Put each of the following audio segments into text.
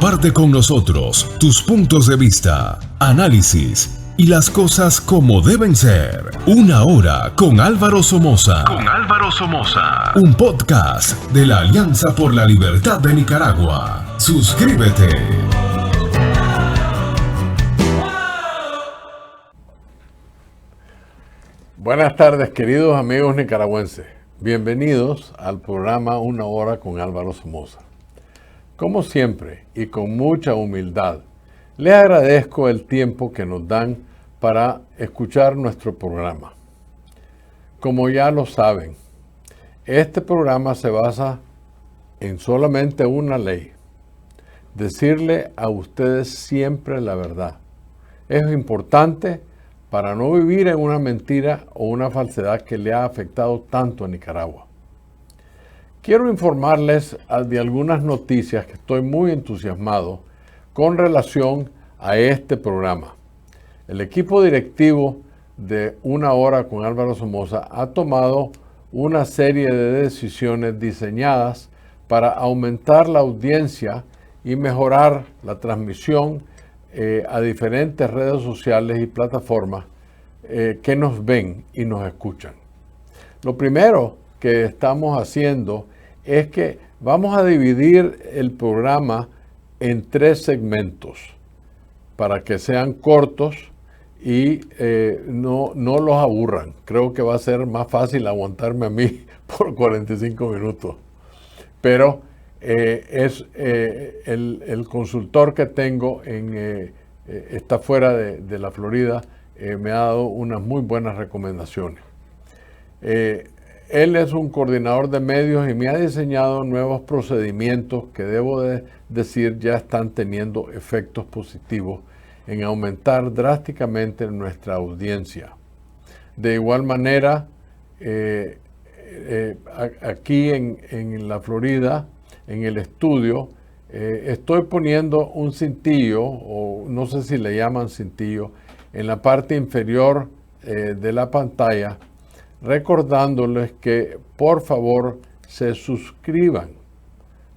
Comparte con nosotros tus puntos de vista, análisis y las cosas como deben ser. Una hora con Álvaro Somoza. Un podcast de la Alianza por la Libertad de Nicaragua. Suscríbete. Buenas tardes, queridos amigos nicaragüenses. Bienvenidos al programa Una Hora con Álvaro Somoza. Como siempre y con mucha humildad, les agradezco el tiempo que nos dan para escuchar nuestro programa. Como ya lo saben, este programa se basa en solamente una ley: decirle a ustedes siempre la verdad. Es importante para no vivir en una mentira o una falsedad que le ha afectado tanto a Nicaragua. Quiero informarles de algunas noticias que estoy muy entusiasmado con relación a este programa. El equipo directivo de Una Hora con Álvaro Somoza ha tomado una serie de decisiones diseñadas para aumentar la audiencia y mejorar la transmisión a diferentes redes sociales y plataformas que nos ven y nos escuchan. Lo primero que estamos haciendo es que vamos a dividir el programa en 3 segmentos para que sean cortos y no los aburran. Creo que va a ser más fácil aguantarme a mí por 45 minutos. Pero el consultor que tengo está fuera de la Florida, me ha dado unas muy buenas recomendaciones. Él es un coordinador de medios y me ha diseñado nuevos procedimientos que, debo de decir, ya están teniendo efectos positivos en aumentar drásticamente nuestra audiencia. De igual manera, aquí en la Florida, en el estudio, estoy poniendo un cintillo, o no sé si le llaman cintillo, en la parte inferior de la pantalla, recordándoles que por favor se suscriban.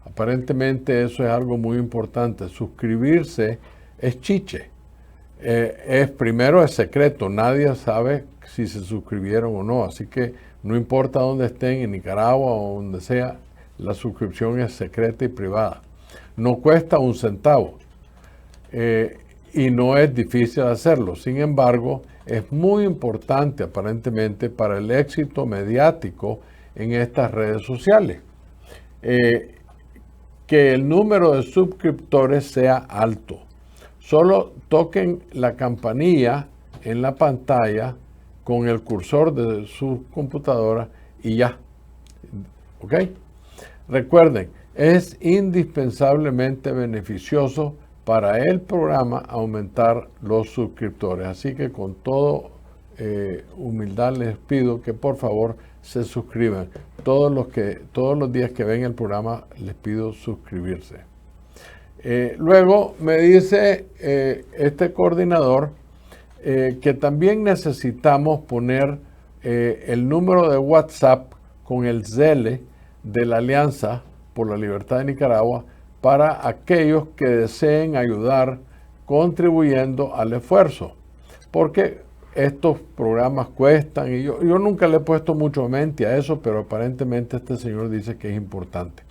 Aparentemente eso es algo muy importante. Suscribirse es chiche. Primero es secreto, nadie sabe si se suscribieron o no, así que no importa dónde estén, en Nicaragua o donde sea, la suscripción es secreta y privada. No cuesta un centavo y no es difícil hacerlo. Sin embargo, es muy importante aparentemente para el éxito mediático en estas redes sociales que el número de suscriptores sea alto. Solo toquen la campanilla en la pantalla con el cursor de su computadora y ya. ¿Ok? Recuerden, es indispensablemente beneficioso para el programa aumentar los suscriptores. Así que con toda humildad les pido que por favor se suscriban. Todos los días que ven el programa les pido suscribirse. Luego me dice este coordinador que también necesitamos poner el número de WhatsApp con el ZELE de la Alianza por la Libertad de Nicaragua para aquellos que deseen ayudar contribuyendo al esfuerzo, porque estos programas cuestan y yo nunca le he puesto mucho mente a eso, pero aparentemente este señor dice que es importante.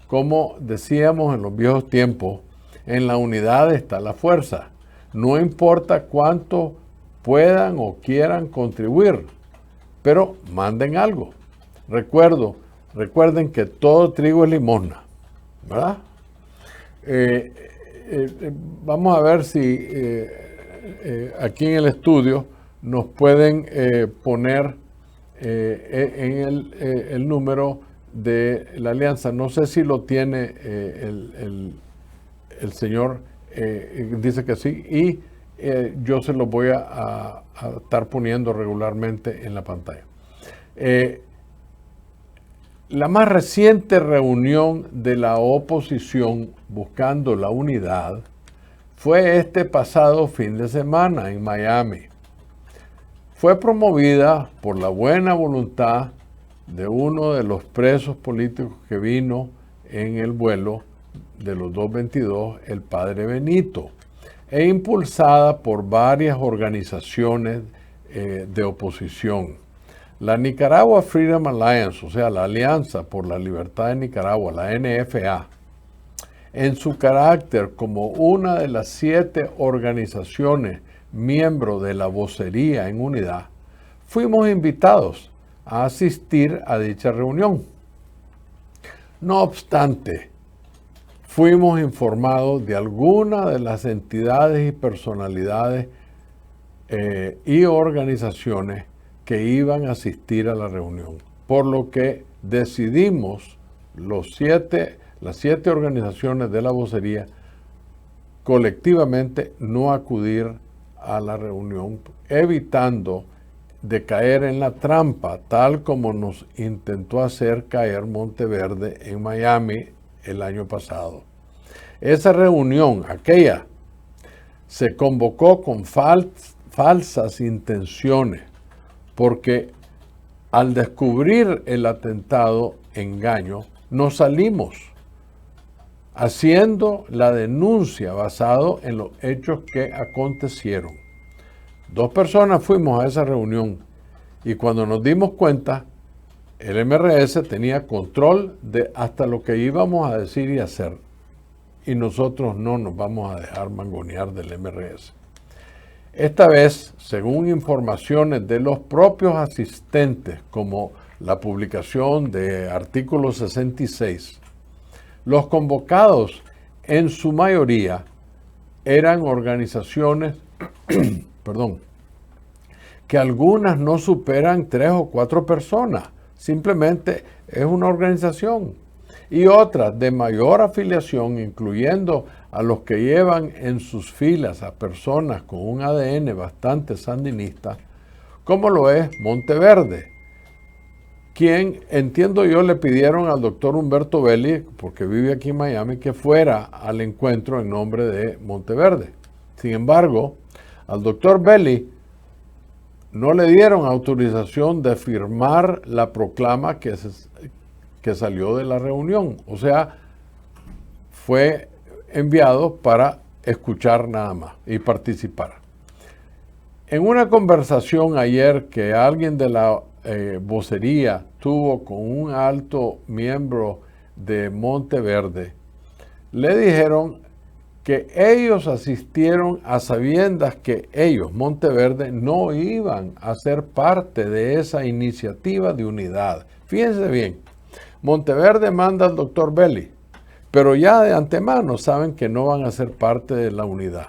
Como decíamos en los viejos tiempos, en la unidad está la fuerza. No importa cuánto puedan o quieran contribuir, pero manden algo. Recuerden que todo trigo es limosna, ¿verdad? Vamos a ver si aquí en el estudio nos pueden poner en el número de la alianza. No sé si lo tiene el señor, dice que sí, y yo se lo voy a estar poniendo regularmente en la pantalla. La más reciente reunión de la oposición buscando la unidad fue este pasado fin de semana en Miami. Fue promovida por la buena voluntad de uno de los presos políticos que vino en el vuelo de los 222, el padre Benito, e impulsada por varias organizaciones de oposición. La Nicaragua Freedom Alliance, o sea, la Alianza por la Libertad de Nicaragua, la NFA, en su carácter como una de las 7 organizaciones miembros de la vocería en unidad, fuimos invitados a asistir a dicha reunión. No obstante, fuimos informados de algunas de las entidades y personalidades y organizaciones que iban a asistir a la reunión, por lo que decidimos las 7 organizaciones de la vocería colectivamente no acudir a la reunión, evitando de caer en la trampa, tal como nos intentó hacer caer Monteverde en Miami el año pasado. Esa reunión, aquella, se convocó con falsas intenciones, porque al descubrir el atentado engaño, nos salimos haciendo la denuncia basado en los hechos que acontecieron. 2 personas fuimos a esa reunión y cuando nos dimos cuenta, el MRS tenía control de hasta lo que íbamos a decir y hacer. Y nosotros no nos vamos a dejar mangonear del MRS. Esta vez, según informaciones de los propios asistentes, como la publicación de artículo 66, los convocados en su mayoría eran organizaciones, que algunas no superan 3 o 4 personas, simplemente es una organización, y otras de mayor afiliación, incluyendo a los que llevan en sus filas a personas con un ADN bastante sandinista, como lo es Monteverde, quien, entiendo yo, le pidieron al doctor Humberto Belli, porque vive aquí en Miami, que fuera al encuentro en nombre de Monteverde. Sin embargo, al doctor Belli no le dieron autorización de firmar la proclama que salió de la reunión. O sea, fue enviado para escuchar nada más y participar. En una conversación ayer que alguien de la vocería tuvo con un alto miembro de Monteverde, le dijeron que ellos asistieron a sabiendas que ellos, Monteverde, no iban a ser parte de esa iniciativa de unidad. Fíjense bien, Monteverde manda al doctor Belli, pero ya de antemano saben que no van a ser parte de la unidad.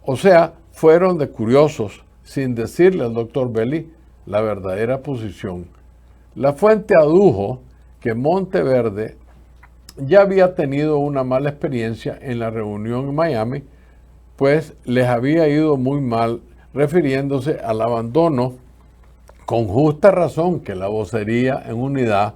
O sea, fueron de curiosos sin decirle al doctor Belli la verdadera posición. La fuente adujo que Monteverde ya había tenido una mala experiencia en la reunión en Miami, pues les había ido muy mal, refiriéndose al abandono, con justa razón, que la vocería en unidad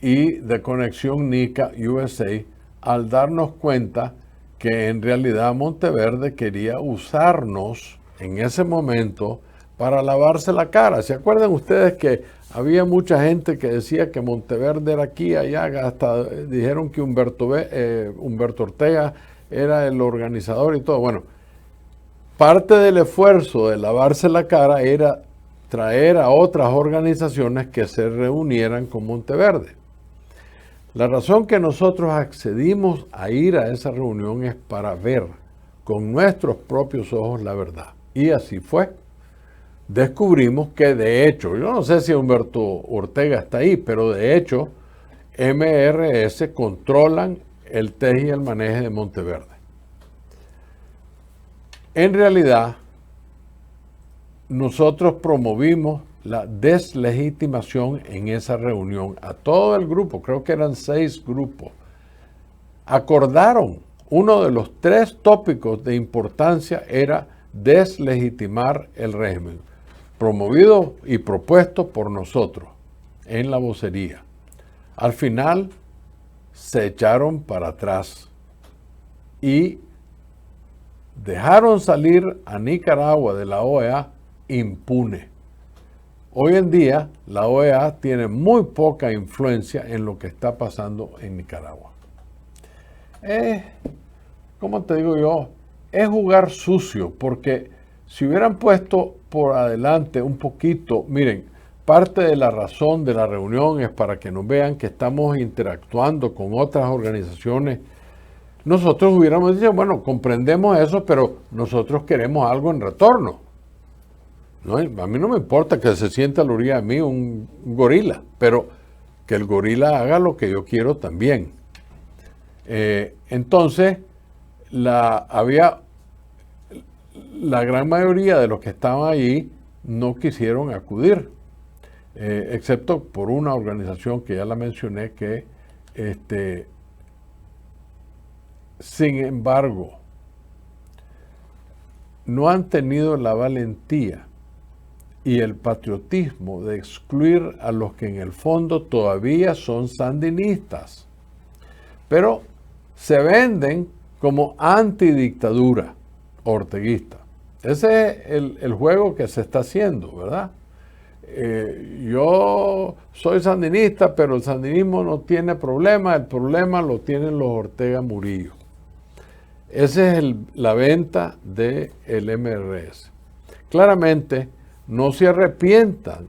y de Conexión Nica USA, al darnos cuenta que en realidad Monteverde quería usarnos en ese momento para lavarse la cara. ¿Se acuerdan ustedes que había mucha gente que decía que Monteverde era aquí, allá? Hasta dijeron que Humberto Ortega era el organizador y todo. Bueno, parte del esfuerzo de lavarse la cara era traer a otras organizaciones que se reunieran con Monteverde. La razón que nosotros accedimos a ir a esa reunión es para ver con nuestros propios ojos la verdad. Y así fue. Descubrimos que de hecho, yo no sé si Humberto Ortega está ahí, pero de hecho MRS controlan el teje y el maneje de Monteverde. En realidad, nosotros promovimos la deslegitimación en esa reunión a todo el grupo, creo que eran 6 grupos. Acordaron, uno de los 3 tópicos de importancia era deslegitimar el régimen, promovido y propuesto por nosotros en la vocería. Al final se echaron para atrás y dejaron salir a Nicaragua de la OEA impune. Hoy en día la OEA tiene muy poca influencia en lo que está pasando en Nicaragua. ¿cómo te digo yo? Es jugar sucio, porque si hubieran puesto por adelante un poquito, miren, parte de la razón de la reunión es para que nos vean que estamos interactuando con otras organizaciones. Nosotros hubiéramos dicho, bueno, comprendemos eso, pero nosotros queremos algo en retorno. ¿No? A mí no me importa que se sienta a la orilla de mí un gorila, pero que el gorila haga lo que yo quiero también. Entonces, la gran mayoría de los que estaban allí no quisieron acudir, excepto por una organización que ya la mencioné, que sin embargo no han tenido la valentía y el patriotismo de excluir a los que en el fondo todavía son sandinistas, pero se venden como antidictadura orteguista. Ese es el juego que se está haciendo, ¿verdad? Yo soy sandinista, pero el sandinismo no tiene problema, el problema lo tienen los Ortega Murillo. Esa es la venta del MRS. Claramente no se arrepienten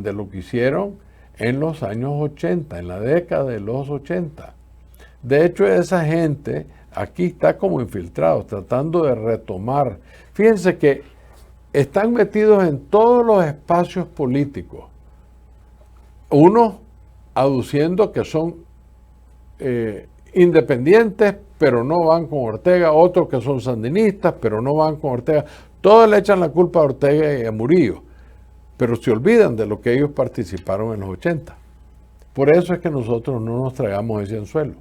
de lo que hicieron en los años 80, en la década de los 80. De hecho, esa gente aquí está como infiltrados, tratando de retomar. Fíjense que están metidos en todos los espacios políticos. Unos aduciendo que son independientes, pero no van con Ortega. Otros que son sandinistas, pero no van con Ortega. Todos le echan la culpa a Ortega y a Murillo, pero se olvidan de lo que ellos participaron en los 80. Por eso es que nosotros no nos tragamos ese anzuelo.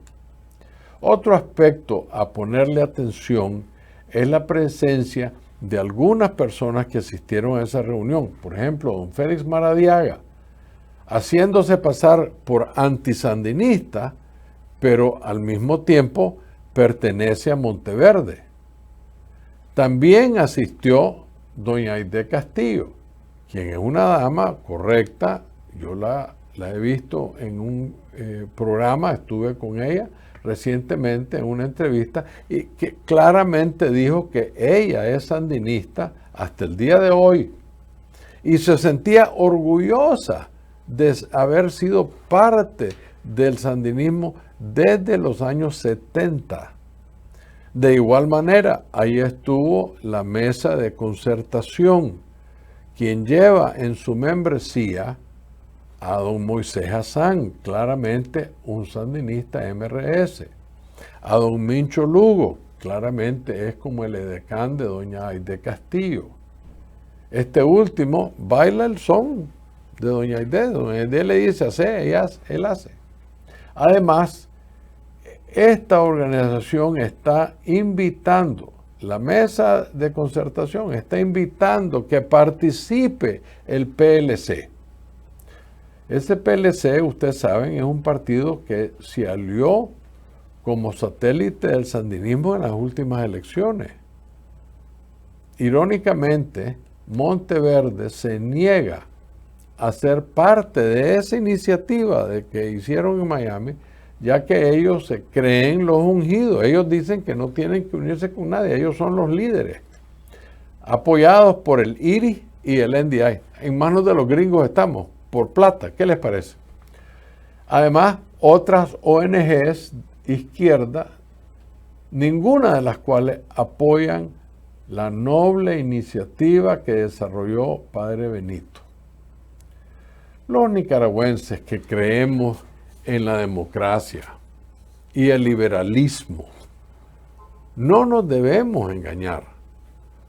Otro aspecto a ponerle atención es la presencia de algunas personas que asistieron a esa reunión. Por ejemplo, don Félix Maradiaga, haciéndose pasar por antisandinista, pero al mismo tiempo pertenece a Monteverde. También asistió doña Aide Castillo, quien es una dama correcta. Yo la he visto en un programa, estuve con ella recientemente en una entrevista, y que claramente dijo que ella es sandinista hasta el día de hoy. Y se sentía orgullosa de haber sido parte del sandinismo desde los años 70. De igual manera, ahí estuvo la mesa de concertación, quien lleva en su membresía a don Moisés Hassan, claramente un sandinista MRS, a don Mincho Lugo, claramente es como el edecán de doña Aide Castillo. Este último baila el son de doña Aide le dice hacer, él hace. Además, esta organización está invitando, la mesa de concertación está invitando que participe el PLC. Ese PLC, ustedes saben, es un partido que se alió como satélite del sandinismo en las últimas elecciones. Irónicamente, Monteverde se niega a ser parte de esa iniciativa de que hicieron en Miami, ya que ellos se creen los ungidos. Ellos dicen que no tienen que unirse con nadie, ellos son los líderes, apoyados por el IRI y el NDI. En manos de los gringos estamos, por plata. ¿Qué les parece? Además, otras ONGs izquierda, ninguna de las cuales apoyan la noble iniciativa que desarrolló Padre Benito. Los nicaragüenses que creemos en la democracia y el liberalismo, no nos debemos engañar.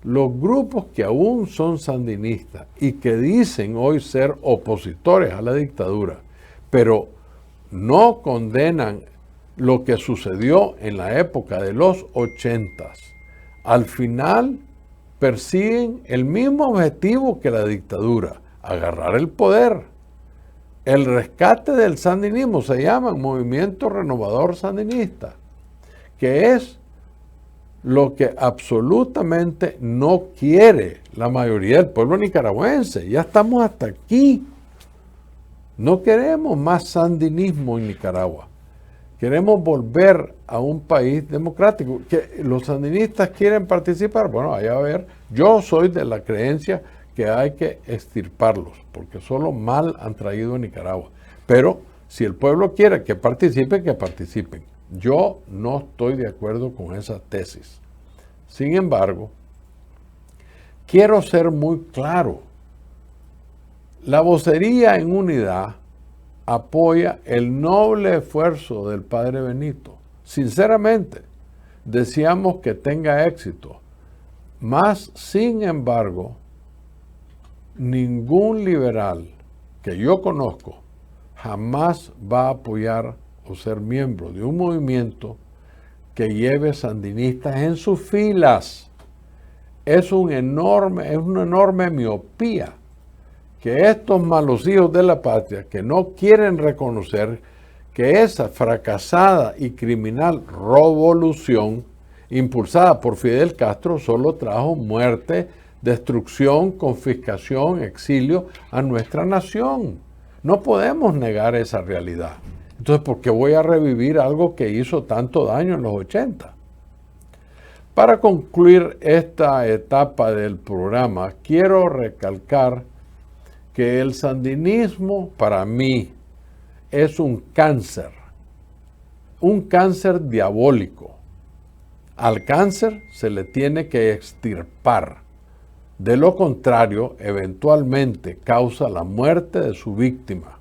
Los grupos que aún son sandinistas y que dicen hoy ser opositores a la dictadura, pero no condenan lo que sucedió en la época de los 80s, al final persiguen el mismo objetivo que la dictadura, agarrar el poder. El rescate del sandinismo se llama Movimiento Renovador Sandinista, que es lo que absolutamente no quiere la mayoría del pueblo nicaragüense. Ya estamos hasta aquí. No queremos más sandinismo en Nicaragua. Queremos volver a un país democrático. ¿Que los sandinistas quieren participar? Bueno, allá a ver. Yo soy de la creencia que hay que extirparlos, porque solo mal han traído a Nicaragua. Pero si el pueblo quiere que participen, que participen. Yo no estoy de acuerdo con esa tesis. Sin embargo, quiero ser muy claro. La vocería en unidad apoya el noble esfuerzo del padre Benito. Sinceramente, deseamos que tenga éxito. Mas, sin embargo, ningún liberal que yo conozco jamás va a apoyar o ser miembro de un movimiento que lleve sandinistas en sus filas. Es una enorme miopía que estos malos hijos de la patria, que no quieren reconocer que esa fracasada y criminal revolución impulsada por Fidel Castro solo trajo muerte, destrucción, confiscación, exilio a nuestra nación. No podemos negar esa realidad. Entonces, ¿por qué voy a revivir algo que hizo tanto daño en los 80? Para concluir esta etapa del programa, quiero recalcar que el sandinismo para mí es un cáncer diabólico. Al cáncer se le tiene que extirpar. De lo contrario, eventualmente causa la muerte de su víctima.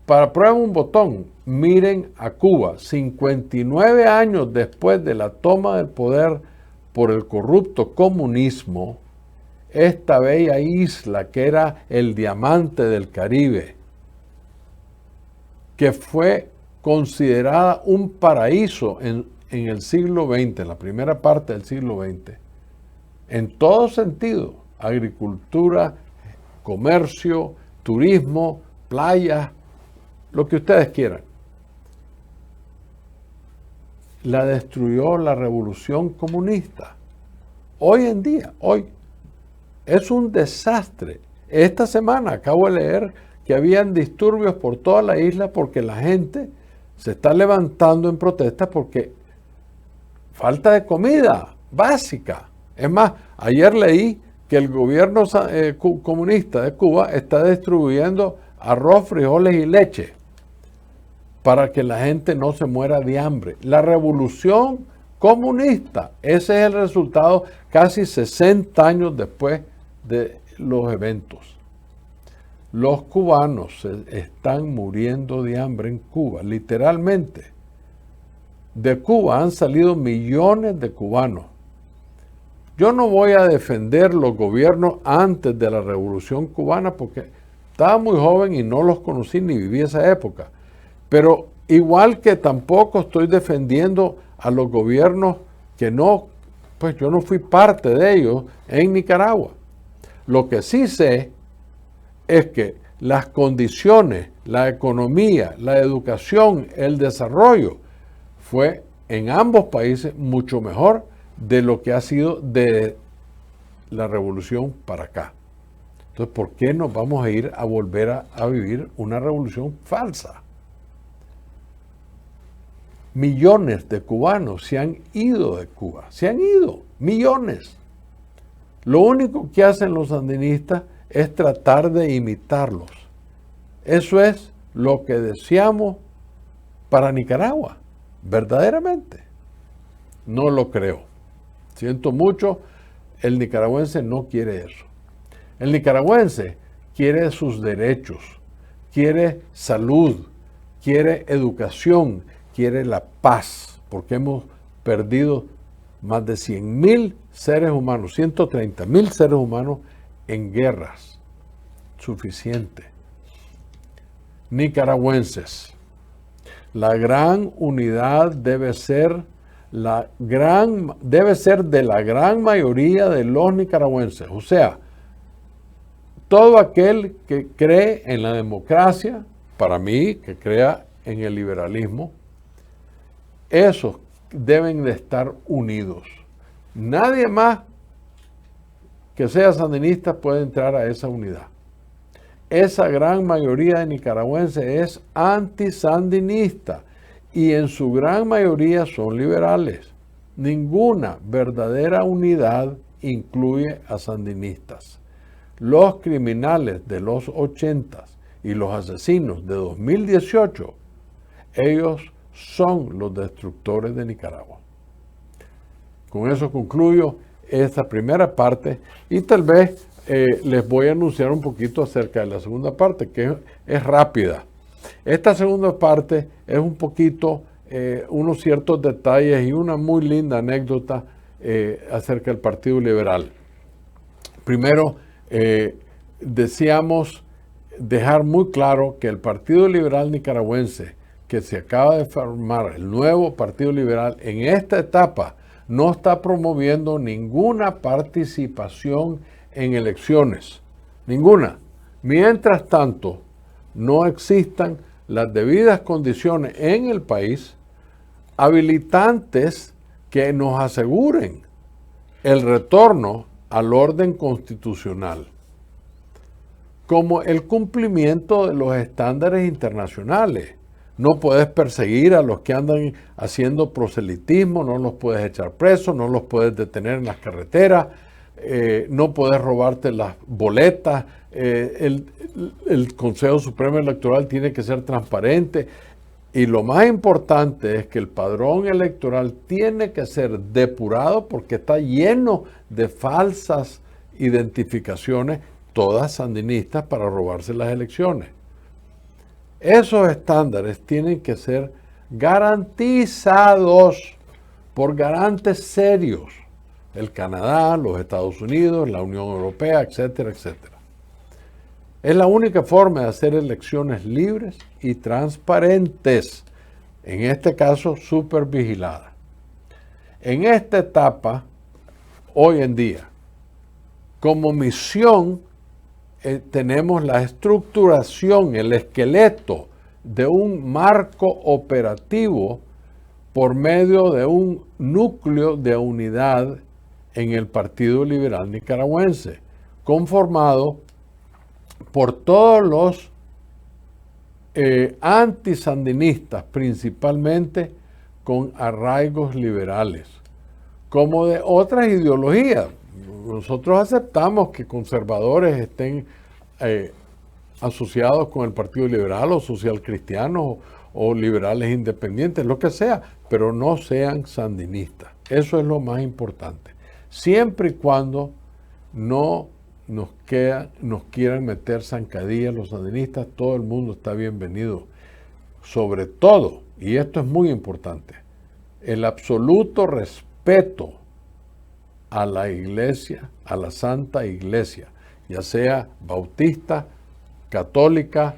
Para prueba un botón, miren a Cuba, 59 años después de la toma del poder por el corrupto comunismo, esta bella isla que era el diamante del Caribe, que fue considerada un paraíso en el siglo XX, en la primera parte del siglo XX, en todo sentido, agricultura, comercio, turismo, playas, lo que ustedes quieran. La destruyó la revolución comunista. Hoy en día, es un desastre. Esta semana acabo de leer que habían disturbios por toda la isla porque la gente se está levantando en protesta porque falta de comida básica. Es más, ayer leí que el gobierno comunista de Cuba está distribuyendo arroz, frijoles y leche para que la gente no se muera de hambre. La revolución comunista, ese es el resultado casi 60 años después de los eventos. Los cubanos se están muriendo de hambre en Cuba, literalmente. De Cuba han salido millones de cubanos. Yo no voy a defender los gobiernos antes de la Revolución Cubana porque estaba muy joven y no los conocí ni viví esa época. Pero igual que tampoco estoy defendiendo a los gobiernos que no, pues yo no fui parte de ellos en Nicaragua. Lo que sí sé es que las condiciones, la economía, la educación, el desarrollo fue en ambos países mucho mejor de lo que ha sido de la revolución para acá. Entonces, ¿por qué nos vamos a ir a volver a vivir una revolución falsa? Millones de cubanos se han ido de Cuba, se han ido, millones. Lo único que hacen los sandinistas es tratar de imitarlos. Eso es lo que deseamos para Nicaragua, verdaderamente. No lo creo. Siento mucho, el nicaragüense no quiere eso. El nicaragüense quiere sus derechos, quiere salud, quiere educación, quiere la paz, porque hemos perdido más de 100,000 seres humanos, 130,000 seres humanos en guerras. Suficiente. Nicaragüenses, la gran unidad debe ser de la gran mayoría de los nicaragüenses. O sea, todo aquel que cree en la democracia, para mí, que crea en el liberalismo, esos deben de estar unidos. Nadie más que sea sandinista puede entrar a esa unidad. esa gran mayoría de nicaragüenses es antisandinista y en su gran mayoría son liberales. Ninguna verdadera unidad incluye a sandinistas. Los criminales de los 80 y los asesinos de 2018, ellos son los destructores de Nicaragua. Con eso concluyo esta primera parte y tal vez les voy a anunciar un poquito acerca de la segunda parte, que es rápida. Esta segunda parte es un poquito, unos ciertos detalles y una muy linda anécdota acerca del Partido Liberal. Primero, deseamos dejar muy claro que el Partido Liberal Nicaragüense, que se acaba de formar, el nuevo Partido Liberal, en esta etapa no está promoviendo ninguna participación en elecciones, ninguna. Mientras tanto, no existan las debidas condiciones en el país habilitantes que nos aseguren el retorno al orden constitucional, como el cumplimiento de los estándares internacionales. No puedes perseguir a los que andan haciendo proselitismo, no los puedes echar presos, no los puedes detener en las carreteras, no puedes robarte las boletas, el Consejo Supremo Electoral tiene que ser transparente y lo más importante es que el padrón electoral tiene que ser depurado porque está lleno de falsas identificaciones, todas sandinistas, para robarse las elecciones. Esos estándares tienen que ser garantizados por garantes serios. El Canadá, los Estados Unidos, la Unión Europea, etcétera, etcétera. Es la única forma de hacer elecciones libres y transparentes, en este caso súper vigiladas. En esta etapa, hoy en día, como misión, tenemos la estructuración, el esqueleto de un marco operativo por medio de un núcleo de unidad en el Partido Liberal Nicaragüense, conformado por todos los antisandinistas, principalmente con arraigos liberales, como de otras ideologías. Nosotros aceptamos que conservadores estén asociados con el Partido Liberal o social cristiano o liberales independientes, lo que sea, pero no sean sandinistas. Eso es lo más importante. Siempre y cuando no nos quieran meter zancadillas los sandinistas, todo el mundo está bienvenido. Sobre todo, y esto es muy importante, el absoluto respeto a la iglesia, a la Santa Iglesia, ya sea bautista, católica,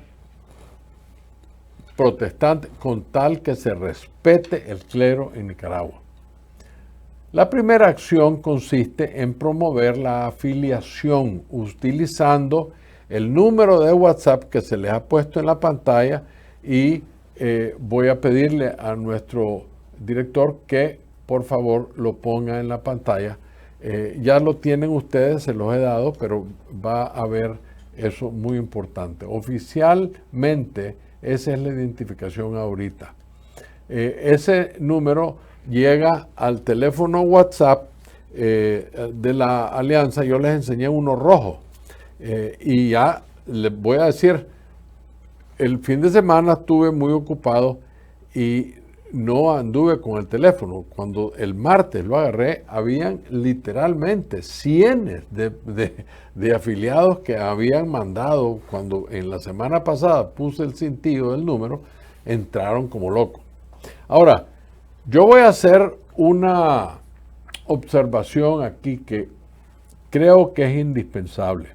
protestante, con tal que se respete el clero en Nicaragua. La primera acción consiste en promover la afiliación utilizando el número de WhatsApp que se les ha puesto en la pantalla y voy a pedirle a nuestro director que por favor lo ponga en la pantalla. Ya lo tienen ustedes, se los he dado, pero va a haber eso muy importante. Oficialmente, esa es la identificación ahorita. Ese número llega al teléfono WhatsApp de la Alianza. Yo les enseñé uno rojo. Y ya les voy a decir, el fin de semana estuve muy ocupado y no anduve con el teléfono. Cuando el martes lo agarré, habían literalmente cientos de afiliados que habían mandado, cuando en la semana pasada puse el cintillo del número, entraron como locos. Ahora, yo voy a hacer una observación aquí que creo que es indispensable.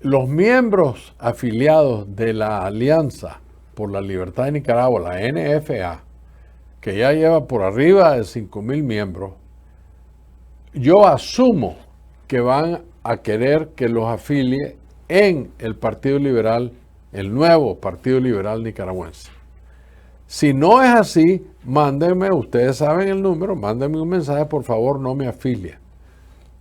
Los miembros afiliados de la Alianza por la Libertad de Nicaragua, la NFA, que ya lleva por arriba de 5,000 miembros, yo asumo que van a querer que los afilie en el Partido Liberal, el nuevo Partido Liberal Nicaragüense. Si no es así, mándenme, ustedes saben el número, mándenme un mensaje, por favor, no me afilie.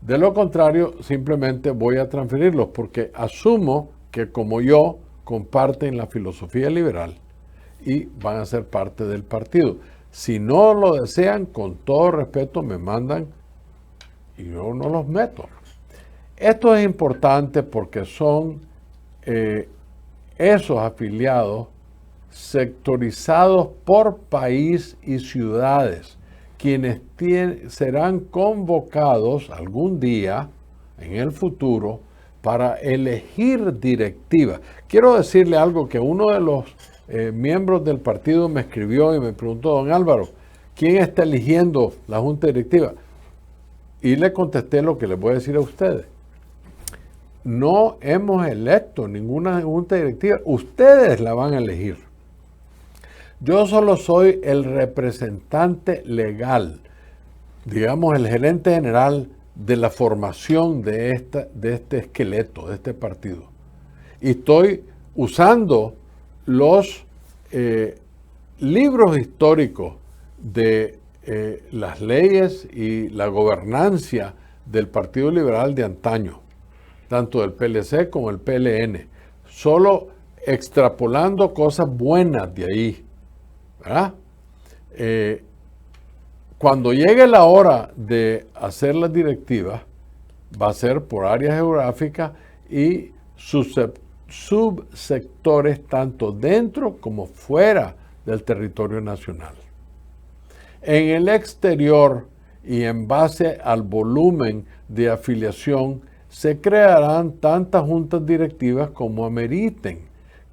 De lo contrario, simplemente voy a transferirlos porque asumo que como yo comparten la filosofía liberal y van a ser parte del partido. Si no lo desean, con todo respeto me mandan y yo no los meto. Esto es importante porque son esos afiliados sectorizados por país y ciudades, quienes serán convocados algún día en el futuro para elegir directivas. Quiero decirle algo que uno de los miembros del partido me escribió y me preguntó: don Álvaro, ¿quién está eligiendo la junta directiva? Y le contesté lo que les voy a decir a ustedes. No hemos electo ninguna junta directiva, ustedes la van a elegir. Yo solo soy el representante legal, digamos el gerente general de la formación de este esqueleto, de este partido. Y estoy usando los libros históricos de las leyes y la gobernancia del Partido Liberal de antaño, tanto del PLC como el PLN, solo extrapolando cosas buenas de ahí, ¿verdad? Cuando llegue la hora de hacer las directivas, va a ser por área geográfica y subsectores tanto dentro como fuera del territorio nacional. En el exterior y en base al volumen de afiliación, se crearán tantas juntas directivas como ameriten,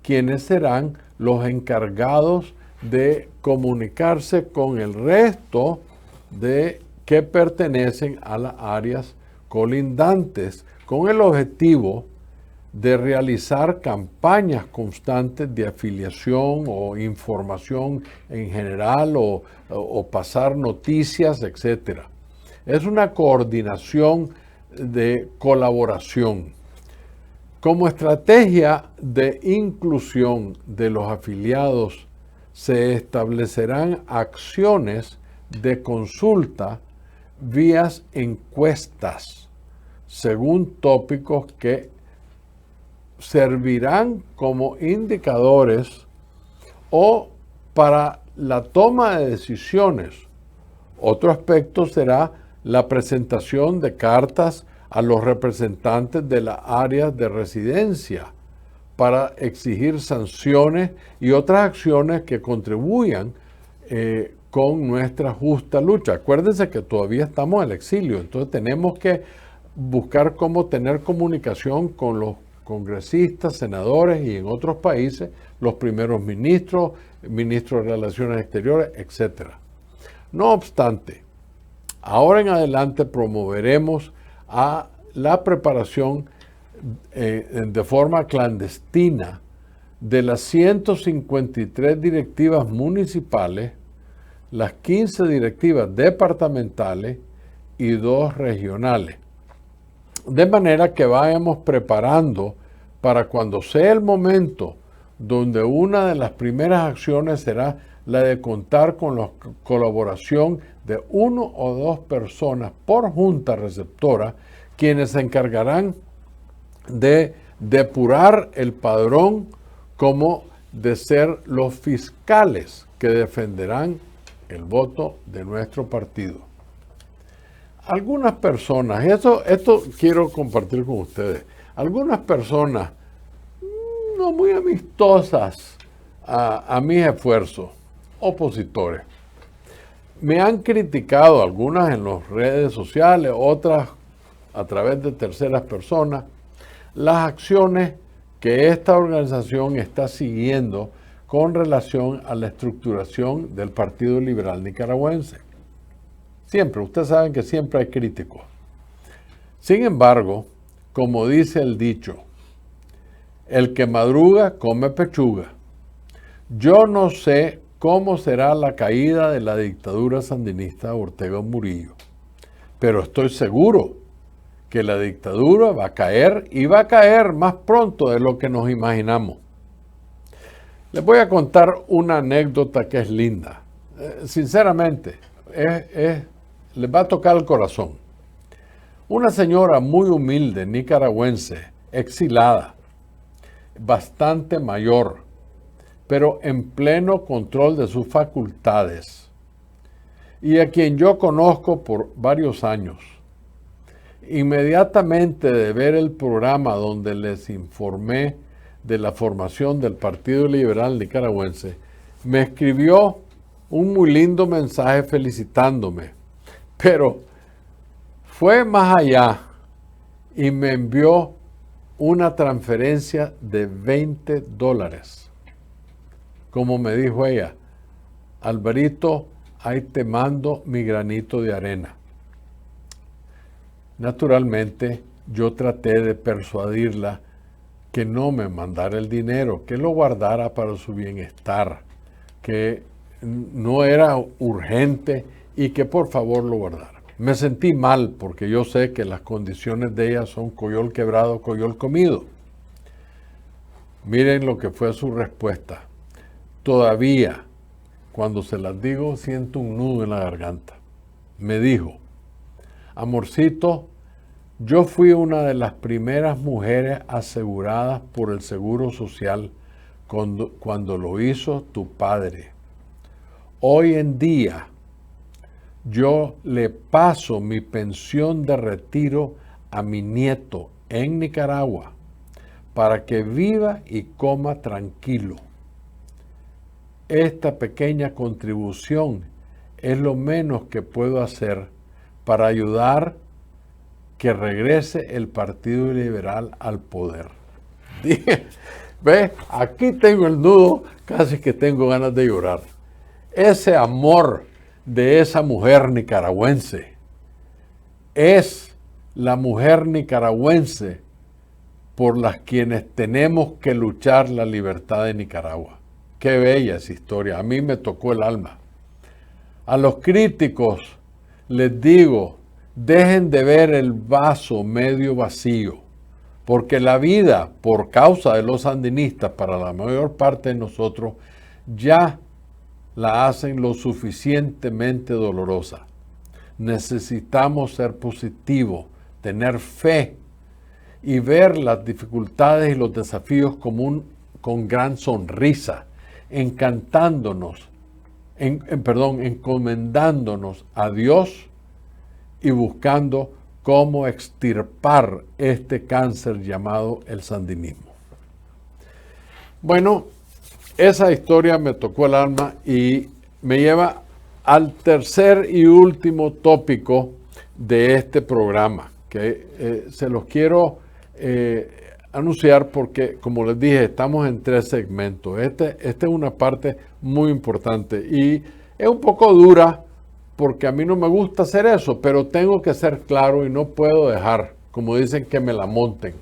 quienes serán los encargados de comunicarse con el resto de que pertenecen a las áreas colindantes, con el objetivo de realizar campañas constantes de afiliación o información en general o pasar noticias, etc. Es una coordinación de colaboración. Como estrategia de inclusión de los afiliados, se establecerán acciones de consulta vía encuestas, según tópicos que servirán como indicadores o para la toma de decisiones. Otro aspecto será la presentación de cartas a los representantes de las áreas de residencia para exigir sanciones y otras acciones que contribuyan con nuestra justa lucha. Acuérdense que todavía estamos en el exilio, entonces tenemos que buscar cómo tener comunicación con los congresistas, senadores y en otros países, los primeros ministros, ministros de Relaciones Exteriores, etc. No obstante, ahora en adelante promoveremos a la preparación de forma clandestina de las 153 directivas municipales, las 15 directivas departamentales y 2 regionales. De manera que vayamos preparando para cuando sea el momento donde una de las primeras acciones será la de contar con la colaboración de 1 o 2 personas por junta receptora, quienes se encargarán de depurar el padrón como de ser los fiscales que defenderán el voto de nuestro partido. Algunas personas, esto quiero compartir con ustedes, algunas personas no muy amistosas a mis esfuerzos, opositores, me han criticado, algunas en las redes sociales, otras a través de terceras personas, las acciones que esta organización está siguiendo con relación a la estructuración del Partido Liberal Nicaragüense. Siempre, ustedes saben que siempre hay críticos. Sin embargo, como dice el dicho, el que madruga come pechuga. Yo no sé cómo será la caída de la dictadura sandinista Ortega Murillo, pero estoy seguro que la dictadura va a caer y va a caer más pronto de lo que nos imaginamos. Les voy a contar una anécdota que es linda. Sinceramente, les va a tocar el corazón. Una señora muy humilde, nicaragüense, exilada, bastante mayor, pero en pleno control de sus facultades, y a quien yo conozco por varios años. Inmediatamente de ver el programa donde les informé de la formación del Partido Liberal Nicaragüense, me escribió un muy lindo mensaje felicitándome, pero fue más allá y me envió una transferencia de $20. Como me dijo ella, Alvarito, ahí te mando mi granito de arena. Naturalmente, yo traté de persuadirla que no me mandara el dinero, que lo guardara para su bienestar, que no era urgente y que por favor lo guardara. Me sentí mal porque yo sé que las condiciones de ella son coyol quebrado, coyol comido. Miren lo que fue su respuesta. Todavía, cuando se las digo, siento un nudo en la garganta. Me dijo, amorcito, yo fui una de las primeras mujeres aseguradas por el Seguro Social cuando lo hizo tu padre. Hoy en día, yo le paso mi pensión de retiro a mi nieto en Nicaragua para que viva y coma tranquilo. Esta pequeña contribución es lo menos que puedo hacer para ayudar que regrese el Partido Liberal al poder. Dije, ve, aquí tengo el nudo, casi que tengo ganas de llorar. Ese amor de esa mujer nicaragüense es la mujer nicaragüense por las quienes tenemos que luchar la libertad de Nicaragua. Qué bella esa historia, a mí me tocó el alma. A los críticos les digo, dejen de ver el vaso medio vacío, porque la vida, por causa de los sandinistas, para la mayor parte de nosotros, ya la hacen lo suficientemente dolorosa. Necesitamos ser positivos, tener fe y ver las dificultades y los desafíos con gran sonrisa, encomendándonos a Dios y buscando cómo extirpar este cáncer llamado el sandinismo. Bueno, esa historia me tocó el alma y me lleva al tercer y último tópico de este programa, que se los quiero anunciar porque, como les dije, estamos en 3 segmentos. Esta es una parte muy importante y es un poco dura porque a mí no me gusta hacer eso, pero tengo que ser claro y no puedo dejar, como dicen, que me la monten.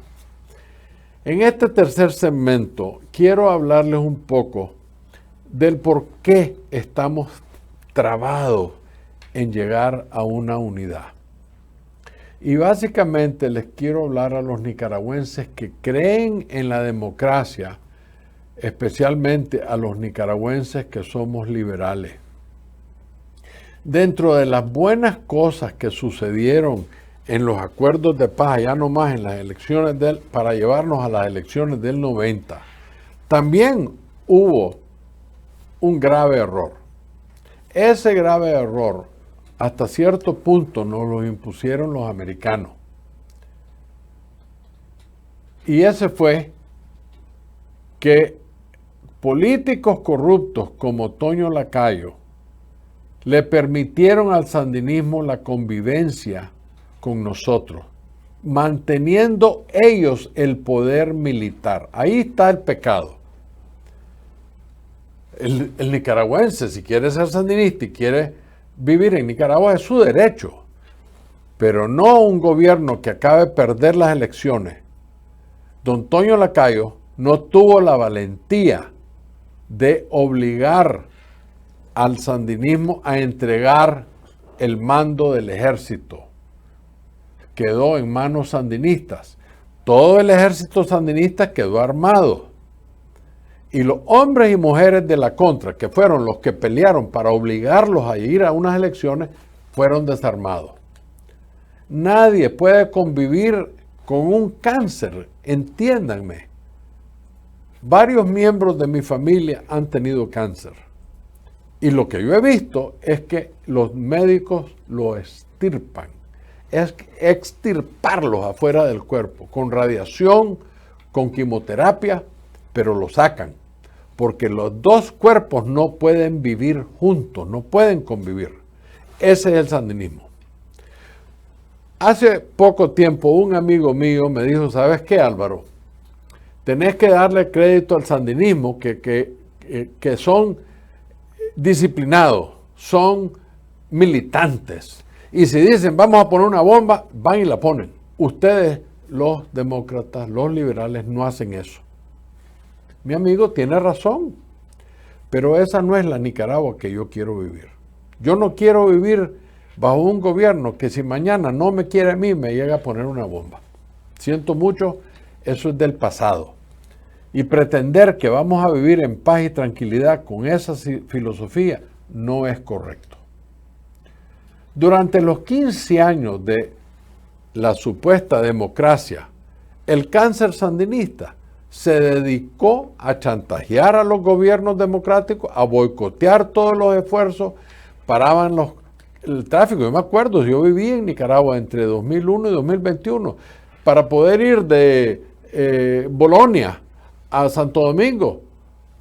En este tercer segmento quiero hablarles un poco del por qué estamos trabados en llegar a una unidad. Y básicamente les quiero hablar a los nicaragüenses que creen en la democracia, especialmente a los nicaragüenses que somos liberales. Dentro de las buenas cosas que sucedieron en los acuerdos de paz, ya no más en las elecciones para llevarnos a las elecciones del 90, también hubo un grave error. Ese grave error, hasta cierto punto, nos lo impusieron los americanos. Y ese fue que políticos corruptos como Toño Lacayo le permitieron al sandinismo la convivencia con nosotros, manteniendo ellos el poder militar. Ahí está el pecado. El nicaragüense, si quiere ser sandinista y quiere vivir en Nicaragua, es su derecho, pero no un gobierno que acabe de perder las elecciones. Don Toño Lacayo no tuvo la valentía de obligar al sandinismo a entregar el mando del ejército. Quedó en manos sandinistas. Todo el ejército sandinista quedó armado. Y los hombres y mujeres de la contra, que fueron los que pelearon para obligarlos a ir a unas elecciones, fueron desarmados. Nadie puede convivir con un cáncer, entiéndanme. varios miembros de mi familia han tenido cáncer. Y lo que yo he visto es que los médicos lo extirpan. Es extirparlos afuera del cuerpo, con radiación, con quimioterapia, pero lo sacan. Porque los dos cuerpos no pueden vivir juntos, no pueden convivir. Ese es el sandinismo. Hace poco tiempo un amigo mío me dijo, ¿sabes qué, Álvaro? Tenés que darle crédito al sandinismo, que son disciplinados, son militantes. Y si dicen, vamos a poner una bomba, van y la ponen. Ustedes, los demócratas, los liberales, no hacen eso. Mi amigo tiene razón, pero esa no es la Nicaragua que yo quiero vivir. Yo no quiero vivir bajo un gobierno que si mañana no me quiere a mí, me llega a poner una bomba. Siento mucho, eso es del pasado. Y pretender que vamos a vivir en paz y tranquilidad con esa filosofía no es correcto. Durante los 15 años de la supuesta democracia, el cáncer sandinista se dedicó a chantajear a los gobiernos democráticos, a boicotear todos los esfuerzos, paraban el tráfico. Yo me acuerdo, yo viví en Nicaragua entre 2001 y 2021, para poder ir de Bolonia a Santo Domingo,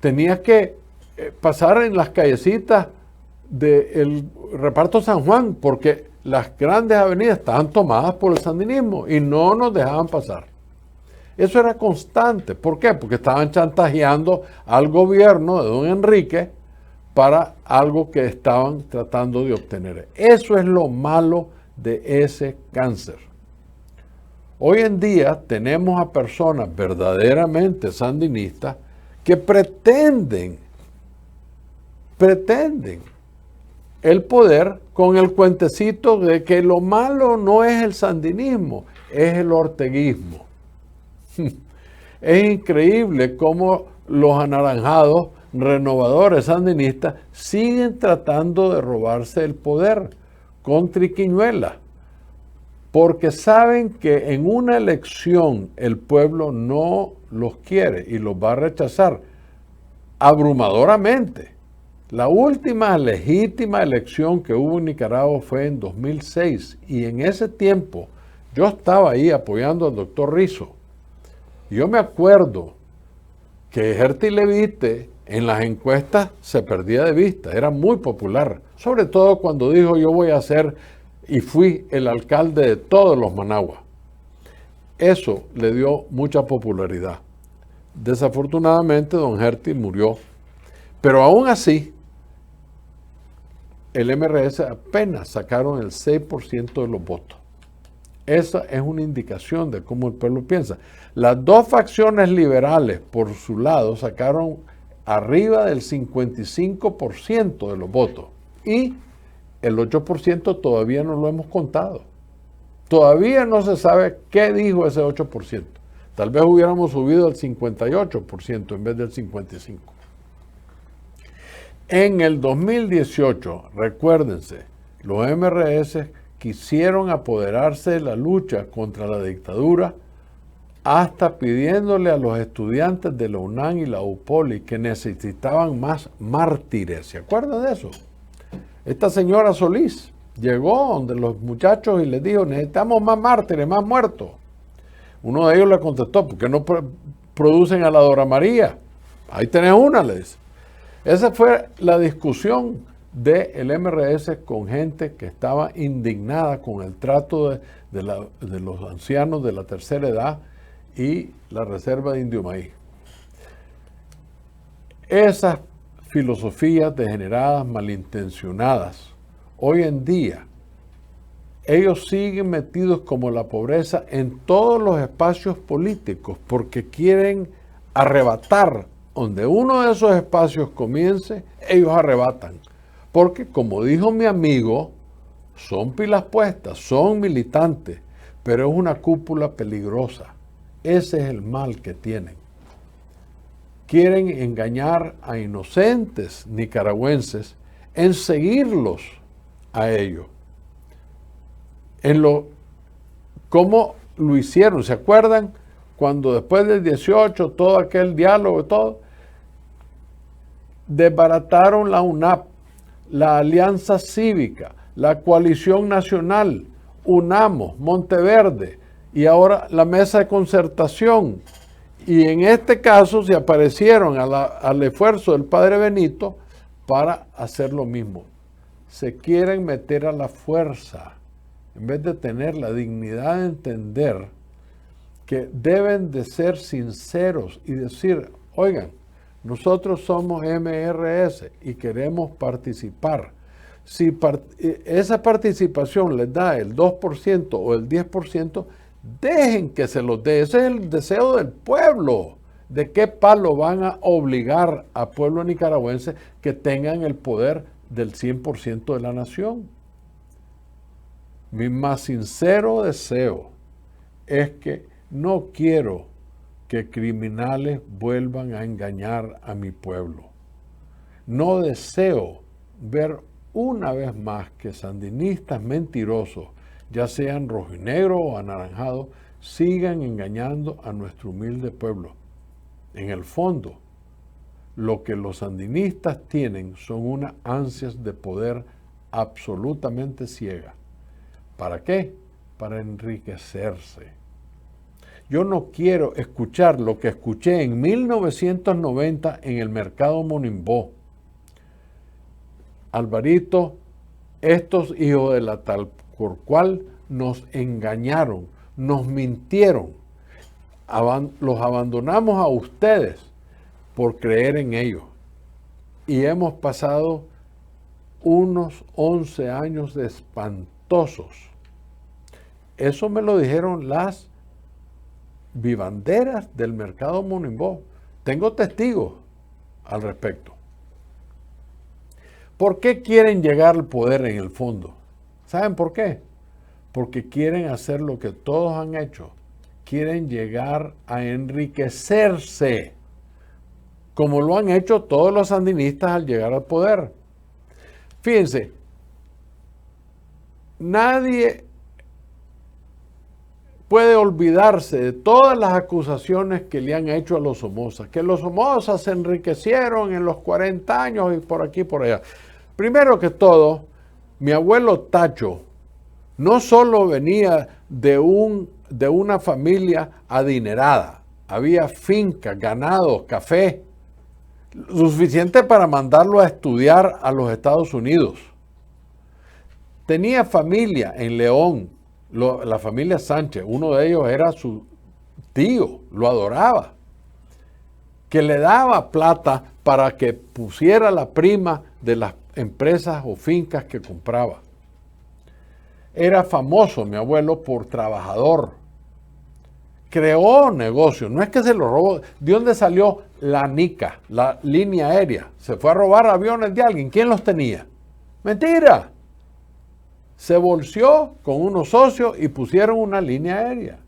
tenías que pasar en las callecitas del reparto San Juan, porque las grandes avenidas estaban tomadas por el sandinismo y no nos dejaban pasar. Eso era constante. ¿Por qué? Porque estaban chantajeando al gobierno de don Enrique para algo que estaban tratando de obtener. Eso es lo malo de ese cáncer. Hoy en día tenemos a personas verdaderamente sandinistas que pretenden el poder con el cuentecito de que lo malo no es el sandinismo, es el orteguismo. Es increíble cómo los anaranjados renovadores sandinistas siguen tratando de robarse el poder con triquiñuelas, porque saben que en una elección el pueblo no los quiere y los va a rechazar abrumadoramente. La última legítima elección que hubo en Nicaragua fue en 2006 y en ese tiempo yo estaba ahí apoyando al doctor Rizzo. Yo me acuerdo que Herty Levite en las encuestas se perdía de vista, era muy popular, sobre todo cuando dijo yo voy a ser y fui el alcalde de todos los Managua. Eso le dio mucha popularidad. Desafortunadamente don Herty murió, pero aún así el MRS apenas sacaron el 6% de los votos. Esa es una indicación de cómo el pueblo piensa. Las dos facciones liberales, por su lado, sacaron arriba del 55% de los votos. Y el 8% todavía no lo hemos contado. Todavía no se sabe qué dijo ese 8%. Tal vez hubiéramos subido al 58% en vez del 55%. En el 2018, recuérdense, los MRS quisieron apoderarse de la lucha contra la dictadura, hasta pidiéndole a los estudiantes de la UNAM y la UPOLI que necesitaban más mártires. ¿Se acuerdan de eso? Esta señora Solís llegó donde los muchachos y les dijo, necesitamos más mártires, más muertos. Uno de ellos le contestó, ¿por qué no producen a la Dora María? Ahí tenés una, le dice. Esa fue la discusión del MRS con gente que estaba indignada con el trato de los ancianos de la tercera edad y la reserva de Indio Maíz. Esas filosofías degeneradas, malintencionadas, hoy en día, ellos siguen metidos como la pobreza en todos los espacios políticos porque quieren arrebatar. Donde uno de esos espacios comience, ellos arrebatan. Porque, como dijo mi amigo, son pilas puestas, son militantes, pero es una cúpula peligrosa. Ese es el mal que tienen. Quieren engañar a inocentes nicaragüenses en seguirlos a ellos. ¿Cómo lo hicieron? ¿Se acuerdan? cuando después del 18, todo aquel diálogo, todo, desbarataron la UNAP, la Alianza Cívica, la Coalición Nacional, UNAMO, Monteverde y ahora la Mesa de Concertación. Y en este caso se aparecieron al esfuerzo del padre Benito para hacer lo mismo. Se quieren meter a la fuerza en vez de tener la dignidad de entender que deben de ser sinceros y decir, oigan, nosotros somos MRS y queremos participar. Si esa participación les da el 2% o el 10%, dejen que se los dé. Ese es el deseo del pueblo. ¿De qué palo van a obligar al pueblo nicaragüense que tengan el poder del 100% de la nación? Mi más sincero deseo es que no quiero que criminales vuelvan a engañar a mi pueblo. No deseo ver una vez más que sandinistas mentirosos, ya sean rojinegros o anaranjados, sigan engañando a nuestro humilde pueblo. En el fondo, lo que los sandinistas tienen son unas ansias de poder absolutamente ciegas. ¿Para qué? Para enriquecerse. Yo no quiero escuchar lo que escuché en 1990 en el mercado Monimbó. Alvarito, estos hijos de la tal por cual nos engañaron, nos mintieron. Los abandonamos a ustedes por creer en ellos. Y hemos pasado unos 11 años de espantosos. Eso me lo dijeron las vivanderas del mercado Monimbó. Tengo testigos al respecto. ¿Por qué quieren llegar al poder en el fondo? ¿Saben por qué? Porque quieren hacer lo que todos han hecho. Quieren llegar a enriquecerse, como lo han hecho todos los sandinistas al llegar al poder. Fíjense, nadie puede olvidarse de todas las acusaciones que le han hecho a los Somoza, que los Somoza se enriquecieron en los 40 años y por aquí y por allá. Primero que todo, mi abuelo Tacho no solo venía de una familia adinerada, había fincas, ganados, café, lo suficiente para mandarlo a estudiar a los Estados Unidos. Tenía familia en León, la familia Sánchez, uno de ellos era su tío, lo adoraba, que le daba plata para que pusiera la prima de las empresas o fincas que compraba. Era famoso mi abuelo por trabajador. Creó negocio, no es que se lo robó. ¿De dónde salió la NICA, la línea aérea? Se fue a robar aviones de alguien. ¿Quién los tenía? Mentira. Se volció con unos socios y pusieron una línea aérea.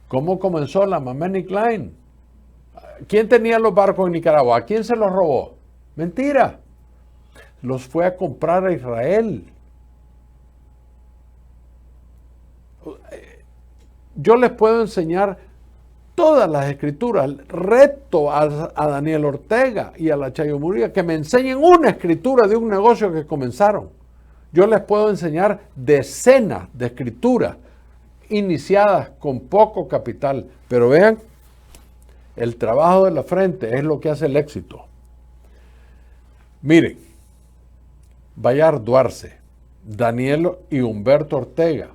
¿Cómo comenzó la Mammenic Line? ¿Quién tenía los barcos en Nicaragua? ¿A quién se los robó? Mentira. Los fue a comprar a Israel. Yo les puedo enseñar todas las escrituras. Reto a Daniel Ortega y a la Chayo Murilla que me enseñen una escritura de un negocio que comenzaron. Yo les puedo enseñar decenas de escrituras iniciadas con poco capital. Pero vean, el trabajo de la frente es lo que hace el éxito. Miren, Bayard Duarce, Daniel y Humberto Ortega,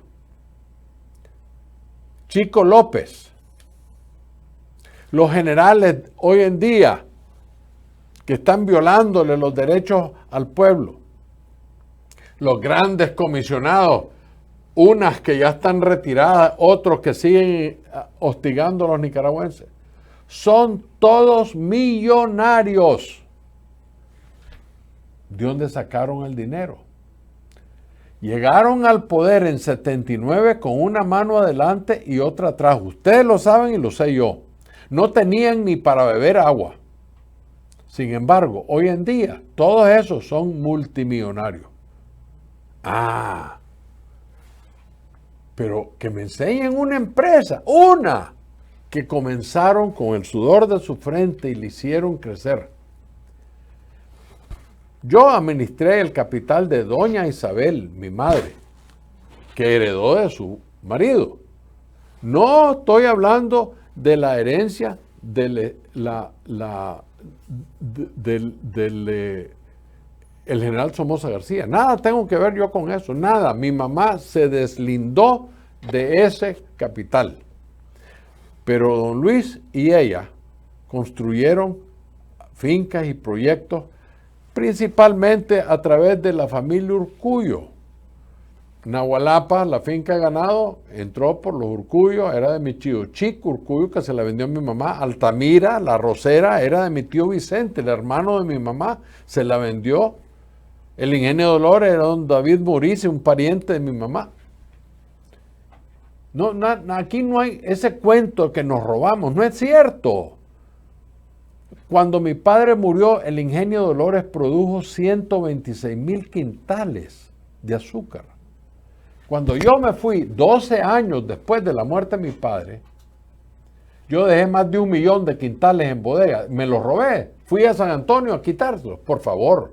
Chico López, los generales hoy en día que están violándole los derechos al pueblo, los grandes comisionados, unas que ya están retiradas, otros que siguen hostigando a los nicaragüenses, son todos millonarios. ¿De dónde sacaron el dinero? Llegaron al poder en 79 con una mano adelante y otra atrás. Ustedes lo saben y lo sé yo. No tenían ni para beber agua. Sin embargo, hoy en día, todos esos son multimillonarios. Pero que me enseñen una empresa, una, que comenzaron con el sudor de su frente y le hicieron crecer. Yo administré el capital de doña Isabel, mi madre, que heredó de su marido. No estoy hablando de la herencia del general Somoza García. Nada tengo que ver yo con eso, nada. Mi mamá se deslindó de ese capital. Pero don Luis y ella construyeron fincas y proyectos principalmente a través de la familia Urcullo. Nahualapa, la finca de ganado, entró por los Urcullo, era de mi tío Chico Urcullo, que se la vendió a mi mamá. Altamira, la Rosera, era de mi tío Vicente, el hermano de mi mamá, se la vendió. El Ingenio Dolores era don David Murici, un pariente de mi mamá. No, aquí no hay ese cuento que nos robamos, no es cierto. Cuando mi padre murió, el Ingenio Dolores produjo 126,000 quintales de azúcar. Cuando yo me fui 12 años después de la muerte de mi padre, yo dejé más de 1 millón de quintales en bodega. Me los robé. Fui a San Antonio a quitárselos. Por favor.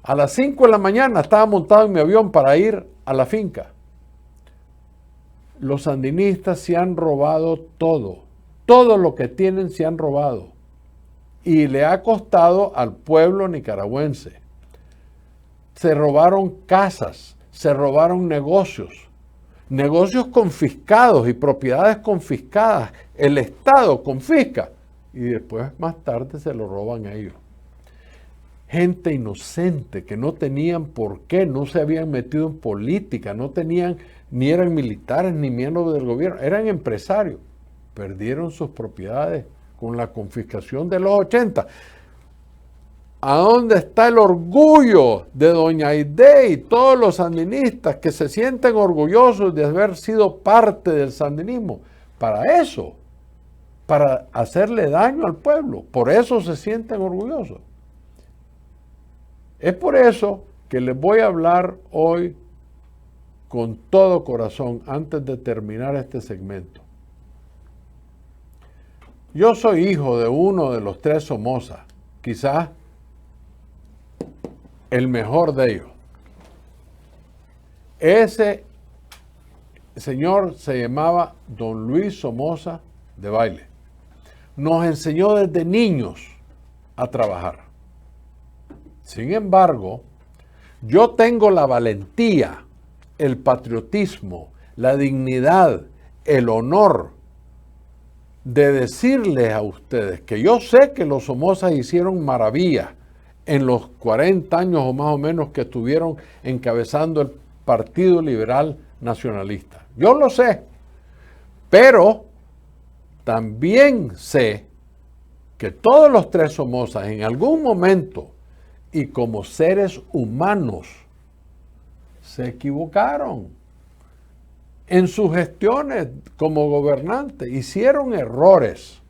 A las 5 de la mañana estaba montado en mi avión para ir a la finca. Los sandinistas se han robado todo. Todo lo que tienen se han robado. Y le ha costado al pueblo nicaragüense. Se robaron casas, se robaron negocios confiscados y propiedades confiscadas. El Estado confisca y después más tarde se lo roban a ellos. Gente inocente que no tenían por qué, no se habían metido en política, no tenían, ni eran militares ni miembros del gobierno, eran empresarios. Perdieron sus propiedades con la confiscación de los 80. ¿A dónde está el orgullo de doña Aide y todos los sandinistas que se sienten orgullosos de haber sido parte del sandinismo? Para eso, para hacerle daño al pueblo. Por eso se sienten orgullosos. Es por eso que les voy a hablar hoy con todo corazón antes de terminar este segmento. Yo soy hijo de uno de los 3 Somoza, quizás el mejor de ellos. Ese señor se llamaba don Luis Somoza de Baile. Nos enseñó desde niños a trabajar. Sin embargo, yo tengo la valentía, el patriotismo, la dignidad, el honor de decirles a ustedes que yo sé que los Somozas hicieron maravillas en los 40 años o más o menos que estuvieron encabezando el Partido Liberal Nacionalista. Yo lo sé, pero también sé que todos los 3 Somozas en algún momento y como seres humanos se equivocaron en sus gestiones como gobernantes, hicieron errores.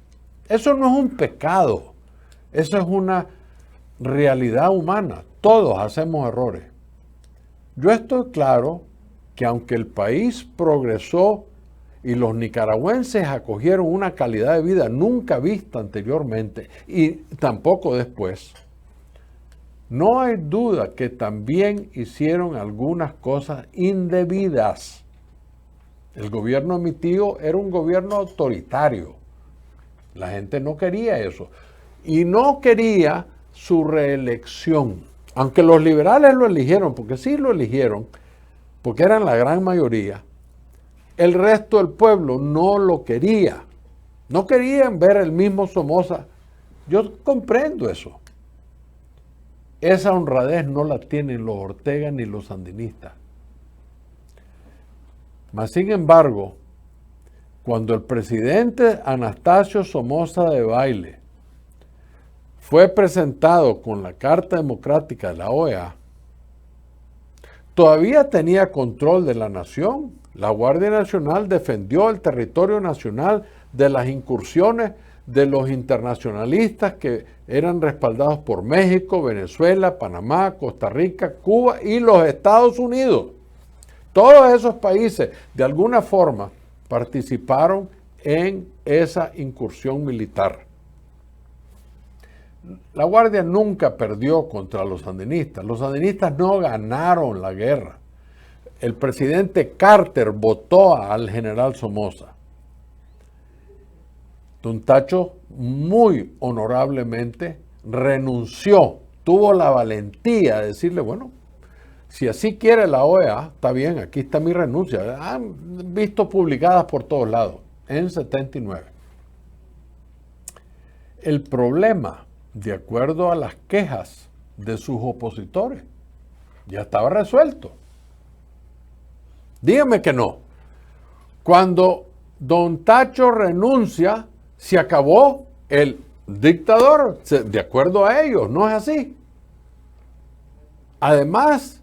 Eso no es un pecado, eso es una realidad humana. Todos hacemos errores. Yo estoy claro que aunque el país progresó y los nicaragüenses acogieron una calidad de vida nunca vista anteriormente y tampoco después, no hay duda que también hicieron algunas cosas indebidas. El gobierno de mi tío era un gobierno autoritario. La gente no quería eso. Y no quería su reelección. Aunque los liberales lo eligieron, porque sí lo eligieron, porque eran la gran mayoría, el resto del pueblo no lo quería. No querían ver el mismo Somoza. Yo comprendo eso. Esa honradez no la tienen los Ortega ni los sandinistas. Mas, sin embargo, cuando el presidente Anastasio Somoza de Baile fue presentado con la Carta Democrática de la OEA, todavía tenía control de la nación. La Guardia Nacional defendió el territorio nacional de las incursiones de los internacionalistas que eran respaldados por México, Venezuela, Panamá, Costa Rica, Cuba y los Estados Unidos. Todos esos países, de alguna forma, participaron en esa incursión militar. La Guardia nunca perdió contra los sandinistas. Los sandinistas no ganaron la guerra. El presidente Carter votó al general Somoza. Don Tacho muy honorablemente renunció, tuvo la valentía de decirle, bueno, si así quiere la OEA, está bien, aquí está mi renuncia. Han visto publicadas por todos lados, en 79. El problema, de acuerdo a las quejas de sus opositores, ya estaba resuelto. Dígame que no. Cuando don Tacho renuncia, se acabó el dictador, de acuerdo a ellos, no es así. Además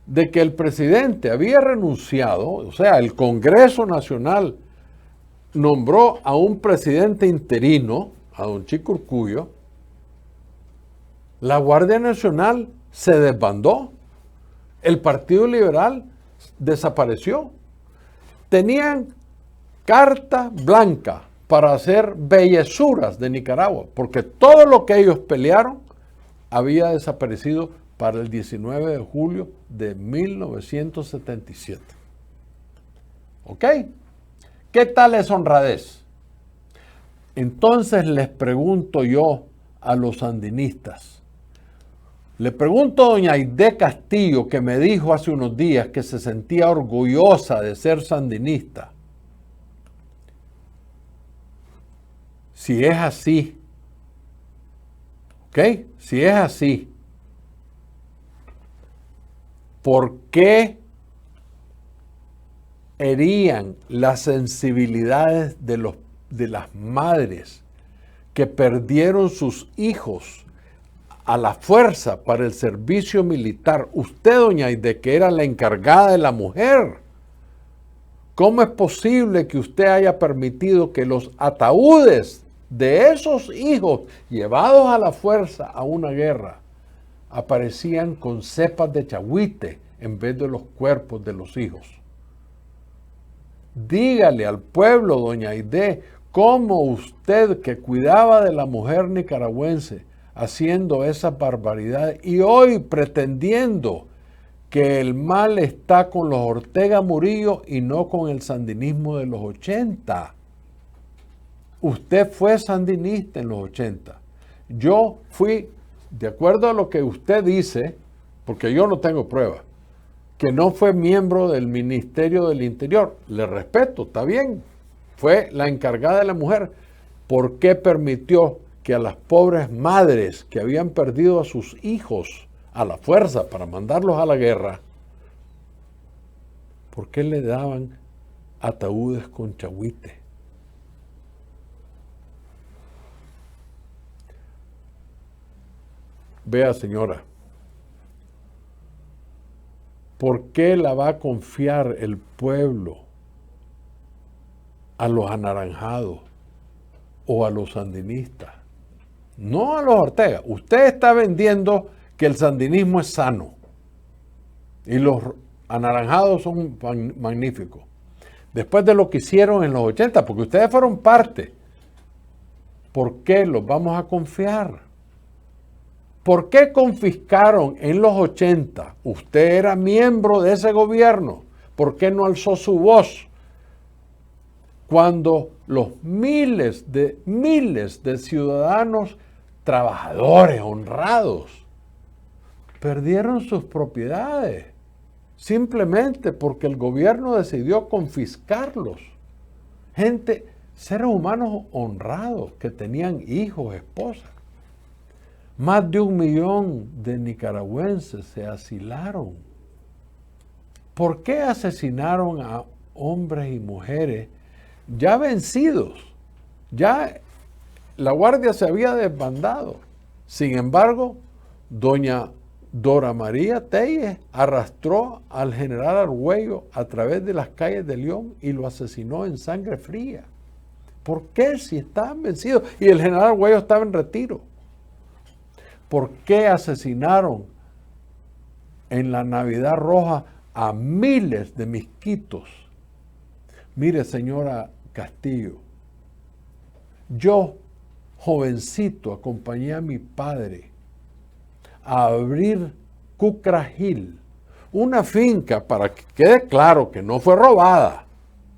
de que el presidente había renunciado, o sea, el Congreso Nacional nombró a un presidente interino, a don Chico Urcullo, la Guardia Nacional se desbandó, el Partido Liberal desapareció. Tenían carta blanca para hacer bellezuras de Nicaragua, porque todo lo que ellos pelearon había desaparecido para el 19 de julio de 1977. ¿Ok? ¿Qué tal es honradez? Entonces les pregunto yo a los sandinistas. Le pregunto a doña Aide Castillo, que me dijo hace unos días que se sentía orgullosa de ser sandinista. Si es así, ¿ok? Si es así, ¿por qué herían las sensibilidades de las madres que perdieron sus hijos a la fuerza para el servicio militar? Usted, doña Aide, que era la encargada de la mujer, ¿cómo es posible que usted haya permitido que los ataúdes de esos hijos llevados a la fuerza a una guerra aparecían con cepas de chagüite en vez de los cuerpos de los hijos? Dígale al pueblo, doña Aide, cómo usted, que cuidaba de la mujer nicaragüense, haciendo esa barbaridad y hoy pretendiendo que el mal está con los Ortega Murillo y no con el sandinismo de los 80. Usted fue sandinista en los 80. Yo fui, de acuerdo a lo que usted dice, porque yo no tengo pruebas, que no fue miembro del Ministerio del Interior. Le respeto, está bien. Fue la encargada de la mujer. ¿Por qué permitió que a las pobres madres que habían perdido a sus hijos a la fuerza para mandarlos a la guerra, por qué le daban ataúdes con chagüite? Vea, señora, ¿por qué la va a confiar el pueblo a los anaranjados o a los sandinistas? No a los Ortega. Usted está vendiendo que el sandinismo es sano y los anaranjados son magníficos. Después de lo que hicieron en los 80, porque ustedes fueron parte, ¿por qué los vamos a confiar? ¿Por qué confiscaron en los 80? Usted era miembro de ese gobierno. ¿Por qué no alzó su voz cuando los miles de ciudadanos trabajadores honrados perdieron sus propiedades simplemente porque el gobierno decidió confiscarlos? Gente, seres humanos honrados que tenían hijos, esposas. Más de 1 millón de nicaragüenses se asilaron. ¿Por qué asesinaron a hombres y mujeres ya vencidos? Ya la Guardia se había desbandado. Sin embargo, doña Dora María Telles arrastró al general Argüello a través de las calles de León y lo asesinó en sangre fría. ¿Por qué si estaban vencidos? Y el general Argüello estaba en retiro. ¿Por qué asesinaron en la Navidad Roja a miles de misquitos? Mire, señora Castillo, yo, jovencito, acompañé a mi padre a abrir Cucragil, una finca, para que quede claro que no fue robada,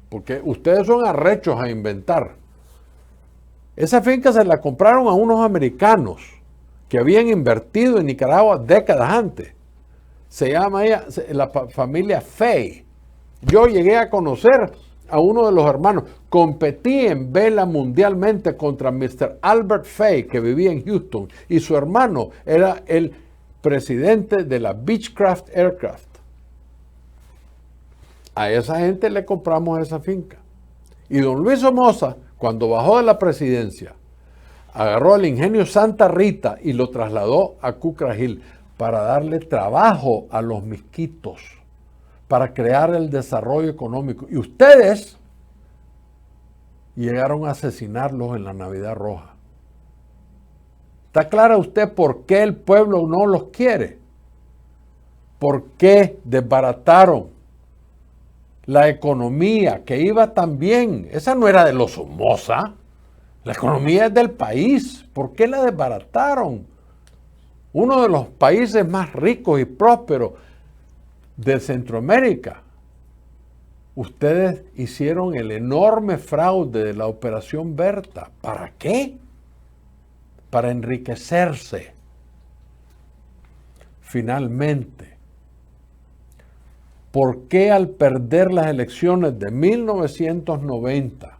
porque ustedes son arrechos a inventar. Esa finca se la compraron a unos americanos que habían invertido en Nicaragua décadas antes. Se llama ella, la familia Fay. Yo llegué a conocer a uno de los hermanos. Competí en vela mundialmente contra Mr. Albert Fay, que vivía en Houston, y su hermano era el presidente de la Beechcraft Aircraft. A esa gente le compramos esa finca. Y don Luis Somoza, cuando bajó de la presidencia, agarró el ingenio Santa Rita y lo trasladó a Cucragil para darle trabajo a los misquitos, para crear el desarrollo económico. Y ustedes llegaron a asesinarlos en la Navidad Roja. ¿Está clara usted por qué el pueblo no los quiere? ¿Por qué desbarataron la economía que iba tan bien? Esa no era de los Somoza. La economía es del país. ¿Por qué la desbarataron? Uno de los países más ricos y prósperos de Centroamérica. Ustedes hicieron el enorme fraude de la Operación Berta. ¿Para qué? Para enriquecerse. Finalmente, ¿por qué al perder las elecciones de 1990,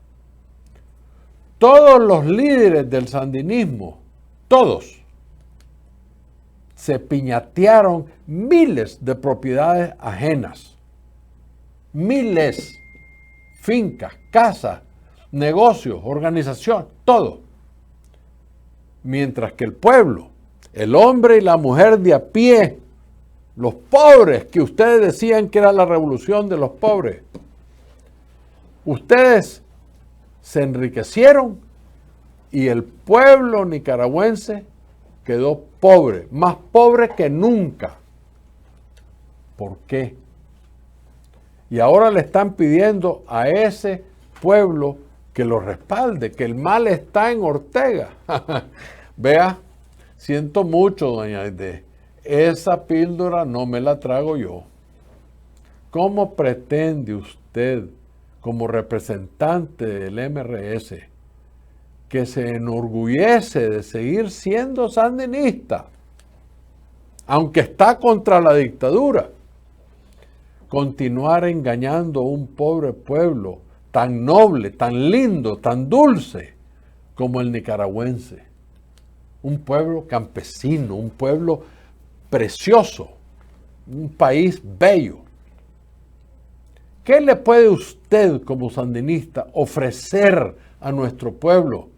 todos los líderes del sandinismo, todos, se piñatearon miles de propiedades ajenas? Miles, fincas, casas, negocios, organización, todo. Mientras que el pueblo, el hombre y la mujer de a pie, los pobres, que ustedes decían que era la revolución de los pobres, ustedes se enriquecieron y el pueblo nicaragüense quedó pobre, más pobre que nunca. ¿Por qué? Y ahora le están pidiendo a ese pueblo que lo respalde, que el mal está en Ortega. Vea, siento mucho, doña Aide, esa píldora no me la trago yo. ¿Cómo pretende usted, como representante del MRS, que se enorgullece de seguir siendo sandinista, aunque está contra la dictadura, continuar engañando a un pobre pueblo tan noble, tan lindo, tan dulce como el nicaragüense? Un pueblo campesino, un pueblo precioso, un país bello. ¿Qué le puede usted como sandinista ofrecer a nuestro pueblo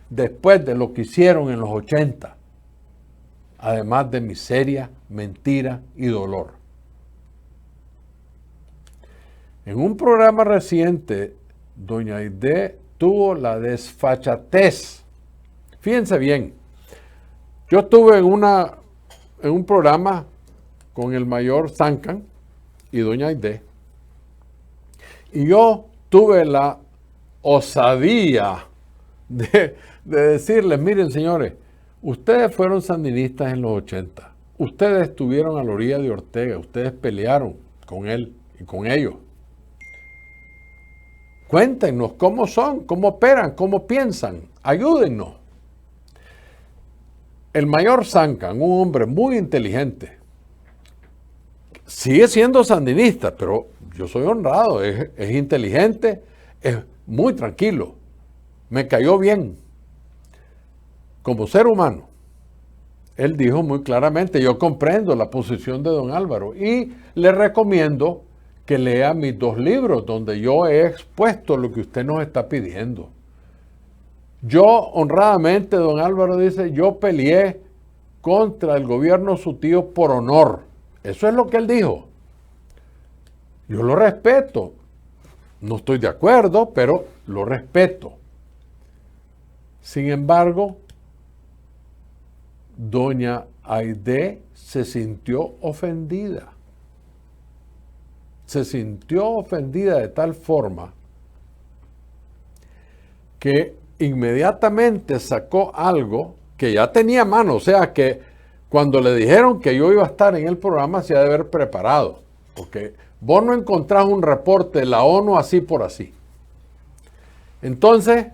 después de lo que hicieron en los 80? Además de miseria, mentira y dolor. En un programa reciente, doña Aide tuvo la desfachatez. Fíjense bien, yo estuve en un programa con el mayor Zancan y doña Aide, y yo tuve la osadía de decirles: miren, señores, ustedes fueron sandinistas en los 80, ustedes estuvieron a la orilla de Ortega, ustedes pelearon con él y con ellos. Cuéntenos cómo son, cómo operan, cómo piensan, ayúdennos. El mayor Zancan, un hombre muy inteligente, sigue siendo sandinista, pero yo soy honrado, es inteligente, es muy tranquilo, me cayó bien como ser humano. Él dijo muy claramente: yo comprendo la posición de don Álvaro y le recomiendo que lea mis 2 libros donde yo he expuesto lo que usted nos está pidiendo. Yo honradamente, don Álvaro dice, yo peleé contra el gobierno de su tío por honor. Eso es lo que él dijo. Yo lo respeto. No estoy de acuerdo, pero lo respeto. Sin embargo, doña Aide se sintió ofendida. Se sintió ofendida de tal forma que inmediatamente sacó algo que ya tenía a mano. O sea que cuando le dijeron que yo iba a estar en el programa, se ha de haber preparado. Porque vos no encontrás un reporte de la ONU así por así. Entonces,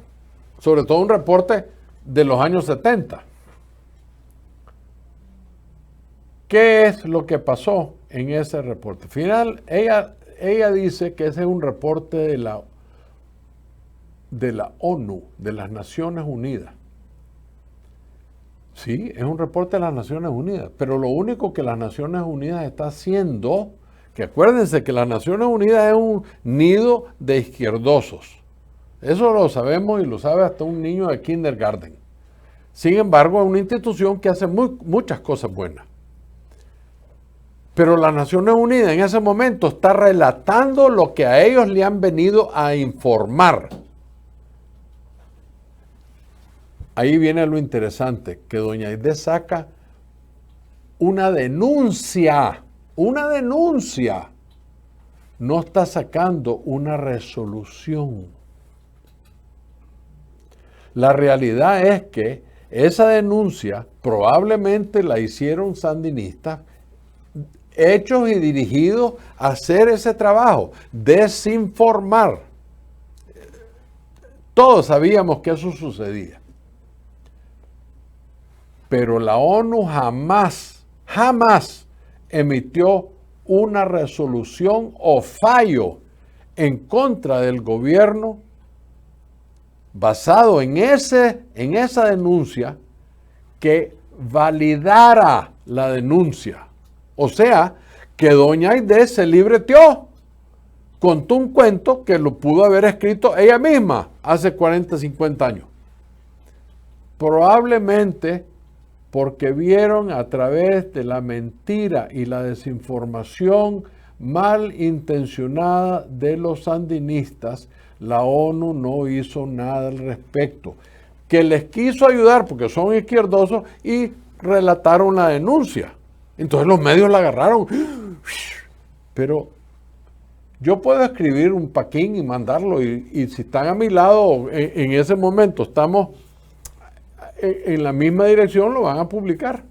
sobre todo un reporte de los años 70. ¿Qué es lo que pasó en ese reporte? Al final, ella dice que ese es un reporte de la ONU, de las Naciones Unidas. Sí, es un reporte de las Naciones Unidas, pero lo único que las Naciones Unidas está haciendo, que acuérdense que las Naciones Unidas es un nido de izquierdosos. Eso lo sabemos y lo sabe hasta un niño de kindergarten. Sin embargo, es una institución que hace muchas cosas buenas. Pero las Naciones Unidas en ese momento está relatando lo que a ellos le han venido a informar. Ahí viene lo interesante, que doña Aide saca una denuncia. No está sacando una resolución. La realidad es que esa denuncia probablemente la hicieron sandinistas, hechos y dirigidos a hacer ese trabajo, desinformar. Todos sabíamos que eso sucedía. Pero la ONU jamás emitió una resolución o fallo en contra del gobierno basado en esa denuncia que validara la denuncia. O sea, que doña Aide se libreteó. Contó un cuento que lo pudo haber escrito ella misma hace 40, 50 años. Probablemente porque vieron a través de la mentira y la desinformación malintencionada de los sandinistas, la ONU no hizo nada al respecto. Que les quiso ayudar porque son izquierdosos y relataron la denuncia. Entonces los medios la agarraron. Pero yo puedo escribir un paquín y mandarlo y si están a mi lado en ese momento, estamos en la misma dirección, lo van a publicar.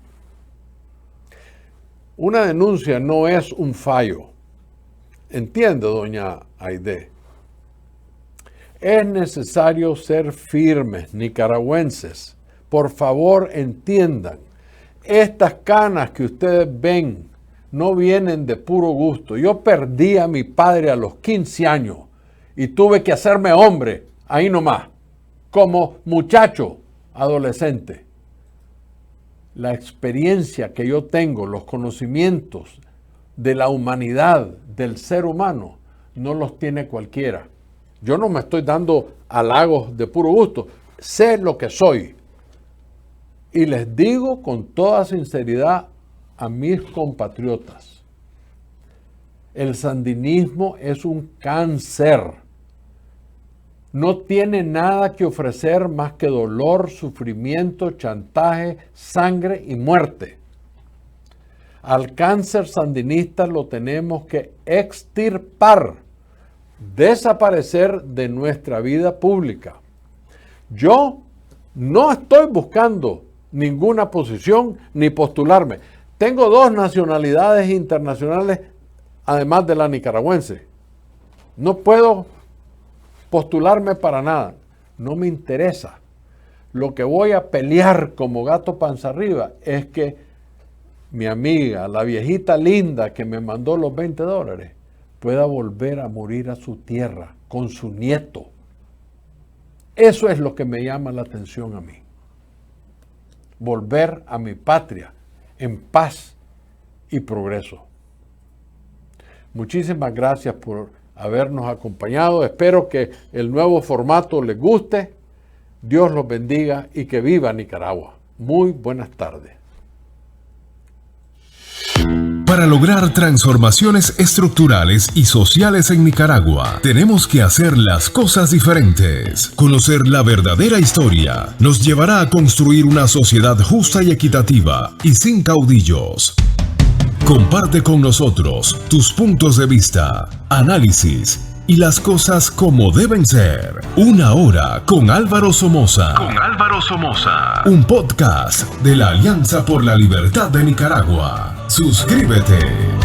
Una denuncia no es un fallo. ¿Entiende, doña Aide? Es necesario ser firmes, nicaragüenses. Por favor, entiendan. Estas canas que ustedes ven no vienen de puro gusto. Yo perdí a mi padre a los 15 años y tuve que hacerme hombre, ahí nomás, como muchacho, adolescente. La experiencia que yo tengo, los conocimientos de la humanidad, del ser humano, no los tiene cualquiera. Yo no me estoy dando halagos de puro gusto. Sé lo que soy. Y les digo con toda sinceridad a mis compatriotas, el sandinismo es un cáncer. No tiene nada que ofrecer más que dolor, sufrimiento, chantaje, sangre y muerte. Al cáncer sandinista lo tenemos que extirpar, desaparecer de nuestra vida pública. Yo no estoy buscando ninguna posición ni postularme. Tengo 2 nacionalidades internacionales además de la nicaragüense. No puedo postularme para nada. No me interesa. Lo que voy a pelear como gato panza arriba es que mi amiga, la viejita linda que me mandó los $20, pueda volver a morir a su tierra con su nieto. Eso es lo que me llama la atención a mí. Volver a mi patria en paz y progreso. Muchísimas gracias por habernos acompañado. Espero que el nuevo formato les guste. Dios los bendiga y que viva Nicaragua. Muy buenas tardes. Para lograr transformaciones estructurales y sociales en Nicaragua, tenemos que hacer las cosas diferentes. Conocer la verdadera historia nos llevará a construir una sociedad justa y equitativa y sin caudillos. Comparte con nosotros tus puntos de vista, análisis y las cosas como deben ser. Una hora con Álvaro Somoza. Con Álvaro Somoza. Un podcast de la Alianza por la Libertad de Nicaragua. Suscríbete.